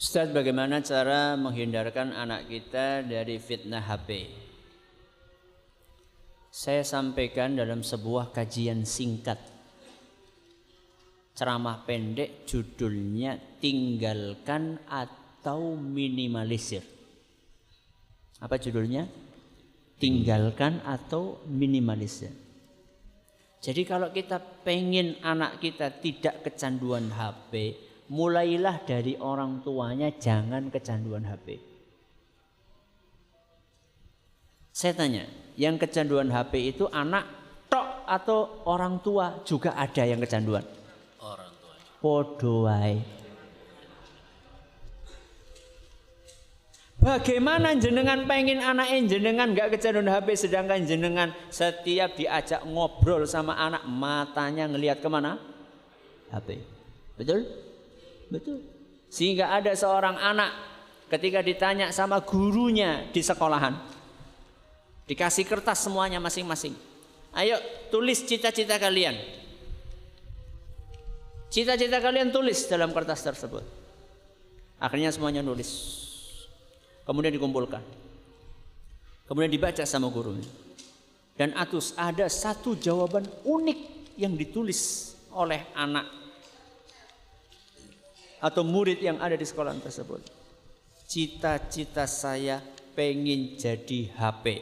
Ustaz, bagaimana cara menghindarkan anak kita dari fitnah HP? Saya sampaikan dalam sebuah kajian singkat, ceramah pendek, judulnya tinggalkan atau minimalisir. Apa judulnya? Tinggalkan atau minimalisir. Jadi kalau kita pengen anak kita tidak kecanduan HP, mulailah dari orang tuanya, jangan kecanduan HP. Saya tanya, yang kecanduan HP itu anak tok atau orang tua juga ada yang kecanduan? Orang tua. Podo wae. Bagaimana jenengan pengen anak jenengan gak kecanduan HP, sedangkan jenengan setiap diajak ngobrol sama anak matanya ngelihat kemana? HP. Betul? Betul. Sehingga ada seorang anak ketika ditanya sama gurunya di sekolahan, dikasih kertas semuanya masing-masing. Ayo tulis cita-cita kalian. Cita-cita kalian tulis dalam kertas tersebut. Akhirnya semuanya nulis. Kemudian dikumpulkan. Kemudian dibaca sama gurunya. Dan ada satu jawaban unik yang ditulis oleh anak atau murid yang ada di sekolah tersebut. Cita-cita saya pengen jadi HP.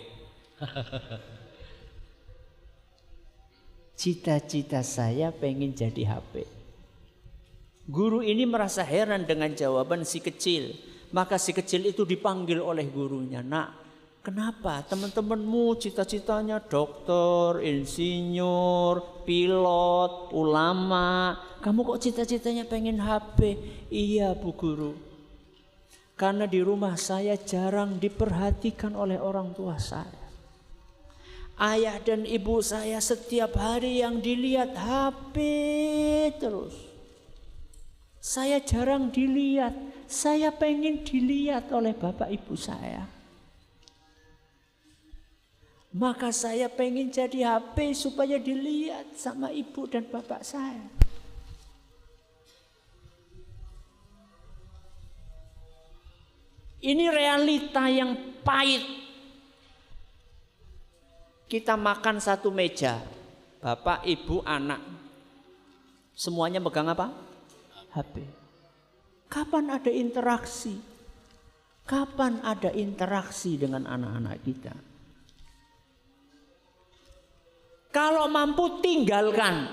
Cita-cita saya pengen jadi HP. Guru ini merasa heran dengan jawaban si kecil. Maka si kecil itu dipanggil oleh gurunya. Nak, kenapa teman-temanmu cita-citanya dokter, insinyur, pilot, ulama, kamu kok cita-citanya pengen HP? Iya Bu Guru, karena di rumah saya jarang diperhatikan oleh orang tua saya. Ayah dan ibu saya setiap hari yang dilihat HP terus. Saya jarang dilihat. Saya pengen dilihat oleh bapak ibu saya. Maka saya pengen jadi HP supaya dilihat sama ibu dan bapak saya. Ini realita yang pahit. Kita makan satu meja, bapak, ibu, anak. Semuanya pegang apa? HP. Kapan ada interaksi? Kapan ada interaksi dengan anak-anak kita? Kalau mampu tinggalkan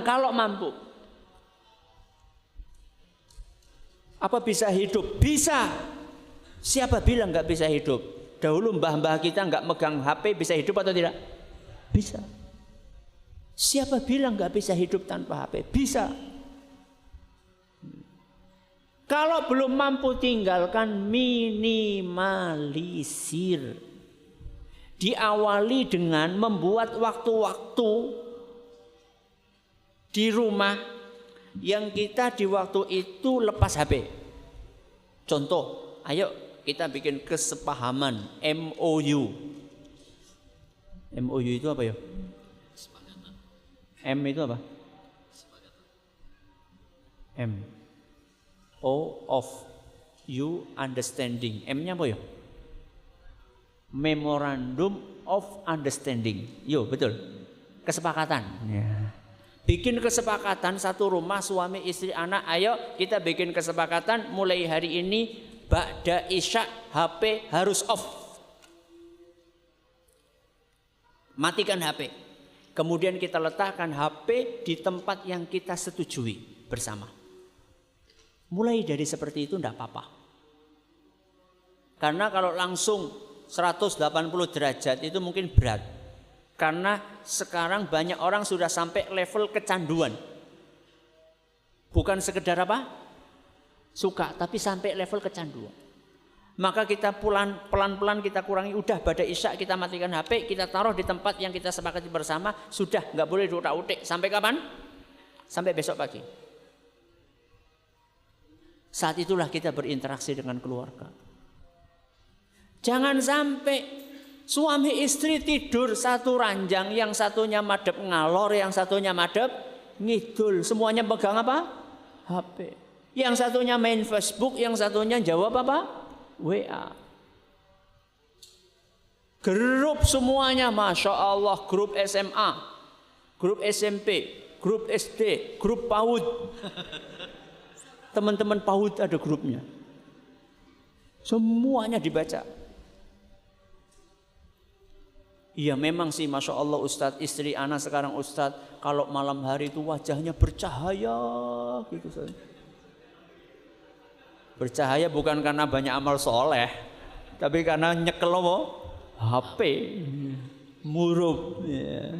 kalau mampu. Apa bisa hidup? Bisa. Siapa bilang nggak bisa hidup? Dahulu mbah-mbah kita nggak megang HP, bisa hidup atau tidak? Bisa. Siapa bilang nggak bisa hidup tanpa HP? Bisa. Kalau belum mampu tinggalkan, minimalisir. Diawali dengan membuat waktu-waktu di rumah yang kita di waktu itu lepas HP. Contoh, ayo kita bikin kesepahaman MOU. MOU itu apa ya? M itu apa? M. O of you understanding. M-nya apa ya? Memorandum of understanding. Yo, betul. Kesepakatan. Ya. Bikin kesepakatan satu rumah, suami, istri, anak. Ayo kita bikin kesepakatan mulai hari ini ba'da isya HP harus off. Matikan HP. Kemudian kita letakkan HP di tempat yang kita setujui bersama. Mulai dari seperti itu tidak apa-apa. Karena kalau langsung 180 derajat itu mungkin berat. Karena sekarang banyak orang sudah sampai level kecanduan. Bukan sekedar apa? Suka, tapi sampai level kecanduan. Maka kita pelan-pelan kita kurangi. Udah pada isya kita matikan HP, kita taruh di tempat yang kita sepakati bersama. Sudah, nggak boleh diutak-utik. Sampai kapan? Sampai besok pagi. Saat itulah kita berinteraksi dengan keluarga. Jangan sampai suami istri tidur satu ranjang, yang satunya madep ngalor, yang satunya madep ngidul. Semuanya pegang apa? HP. Yang satunya main Facebook, yang satunya jawab apa? WA. Grup semuanya, Masya Allah, grup SMA, grup SMP, grup SD, grup PAUD. Teman-teman PAUD ada grupnya. Semuanya dibaca. Iya memang sih, Masya Allah Ustadz, istri anak sekarang Ustadz, kalau malam hari itu wajahnya bercahaya gitu saja. Bercahaya bukan karena banyak amal soleh, tapi karena nyekel HP, murub. Ya.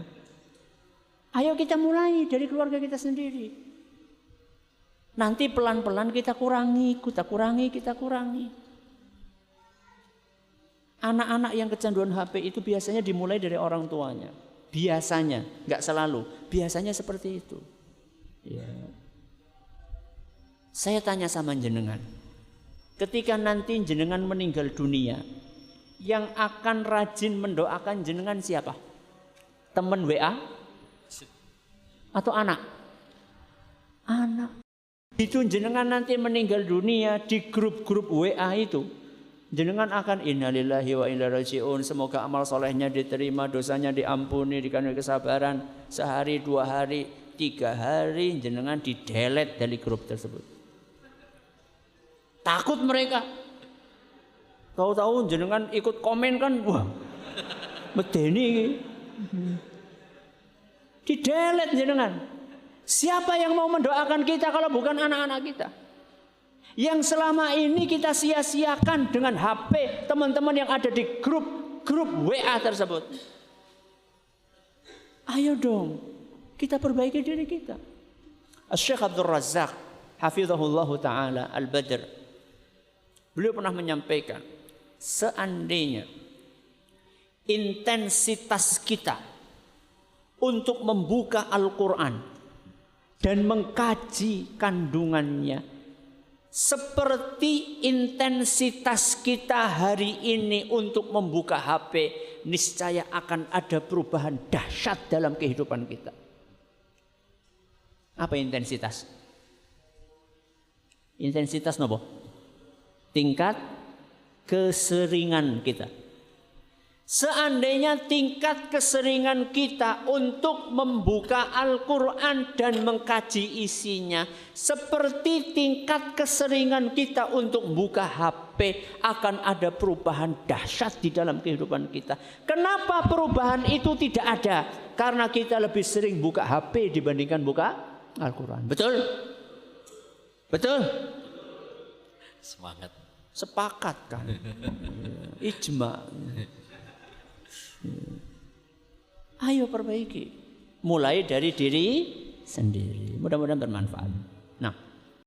Ayo kita mulai dari keluarga kita sendiri. Nanti pelan-pelan kita kurangi. Anak-anak yang kecanduan HP itu biasanya dimulai dari orang tuanya. Biasanya, nggak selalu. Biasanya seperti itu. Ya. Saya tanya sama jenengan. Ketika nanti jenengan meninggal dunia, yang akan rajin mendoakan jenengan siapa? Teman WA? Atau anak? Anak. Itu jenengan nanti meninggal dunia di grup-grup WA itu, jenengan akan innalillahi wa inna ilaihi raji'un, semoga amal solehnya diterima, dosanya diampuni, dikasih kesabaran. Sehari, 2 hari, 3 hari jenengan di-delete dari grup tersebut. Takut mereka. Tahu-tahu jenengan ikut komen kan, wah, medeni. Di-delete jenengan. Siapa yang mau mendoakan kita kalau bukan anak-anak kita? Yang selama ini kita sia-siakan dengan HP teman-teman yang ada di grup WA tersebut. Ayo dong, kita perbaiki diri kita. Syekh Abdul Razak hafizahullah ta'ala Al-Badr, beliau pernah menyampaikan, seandainya intensitas kita untuk membuka Al-Quran dan mengkaji kandungannya seperti intensitas kita hari ini untuk membuka HP, niscaya akan ada perubahan dahsyat dalam kehidupan kita. Apa intensitas? Intensitas nopo? Tingkat keseringan kita. Seandainya tingkat keseringan kita untuk membuka Al-Quran dan mengkaji isinya seperti tingkat keseringan kita untuk membuka HP, akan ada perubahan dahsyat di dalam kehidupan kita. Kenapa perubahan itu tidak ada? Karena kita lebih sering buka HP dibandingkan buka Al-Quran. Betul? Betul? Semangat. Sepakat kan? Ijma. Ayo perbaiki. Mulai dari diri sendiri. Mudah-mudahan bermanfaat.